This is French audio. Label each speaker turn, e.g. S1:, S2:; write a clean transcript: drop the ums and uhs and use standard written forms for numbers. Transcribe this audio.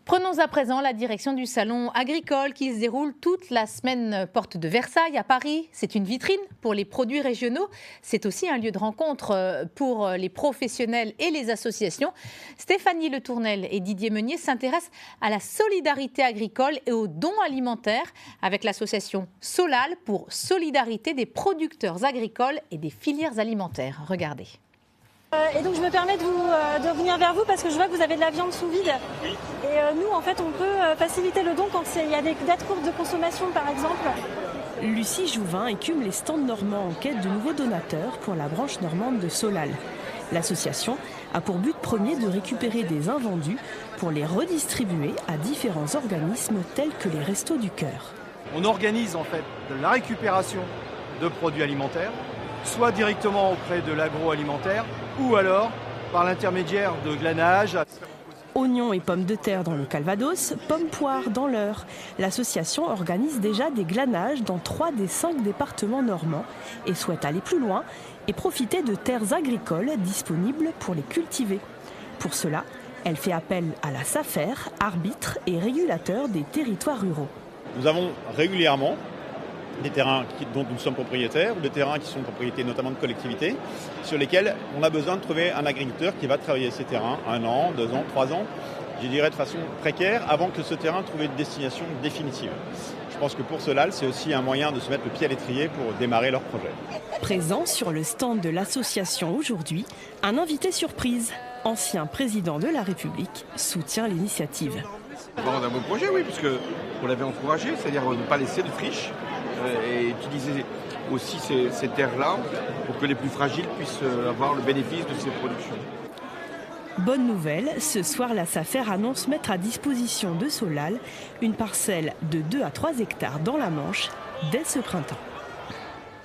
S1: Prenons à présent la direction du salon agricole qui se déroule toute la semaine porte de Versailles à Paris. C'est une vitrine pour les produits régionaux. C'est aussi un lieu de rencontre pour les professionnels et les associations. Stéphanie Le Tournel et Didier Meunier s'intéressent à la solidarité agricole et aux dons alimentaires avec l'association Solal pour solidarité des producteurs agricoles et des filières alimentaires. Regardez.
S2: Et donc je me permets de venir vers vous parce que je vois que vous avez de la viande sous vide. Oui. Et nous, en fait, on peut faciliter le don quand il y a des dates courtes de consommation, par exemple.
S3: Lucie Jouvin écume les stands normands en quête de nouveaux donateurs pour la branche normande de Solal. L'association a pour but premier de récupérer des invendus pour les redistribuer à différents organismes tels que les Restos du Cœur.
S4: On organise en fait de la récupération de produits alimentaires, soit directement auprès de l'agroalimentaire, ou alors par l'intermédiaire de glanage.
S3: Oignons et pommes de terre dans le Calvados, pommes-poires dans l'Eure. L'association organise déjà des glanages dans 3 des 5 départements normands et souhaite aller plus loin et profiter de terres agricoles disponibles pour les cultiver. Pour cela, elle fait appel à la SAFER, arbitre et régulateur des territoires ruraux.
S5: Nous avons régulièrement des terrains dont nous sommes propriétaires, ou des terrains qui sont propriétés notamment de collectivités, sur lesquels on a besoin de trouver un agriculteur qui va travailler ces terrains 1 an, 2 ans, 3 ans, je dirais de façon précaire, avant que ce terrain trouve une destination définitive. Je pense que pour cela, c'est aussi un moyen de se mettre le pied à l'étrier pour démarrer leur projet.
S3: Présent sur le stand de l'association aujourd'hui, un invité surprise, ancien président de la République, soutient l'initiative.
S6: On a un beau projet, oui, puisque on l'avait encouragé, c'est-à-dire ne pas laisser de friches et utiliser aussi ces terres-là pour que les plus fragiles puissent avoir le bénéfice de ces productions.
S3: Bonne nouvelle, ce soir la SAFER annonce mettre à disposition de Solal une parcelle de 2 à 3 hectares dans la Manche dès ce printemps.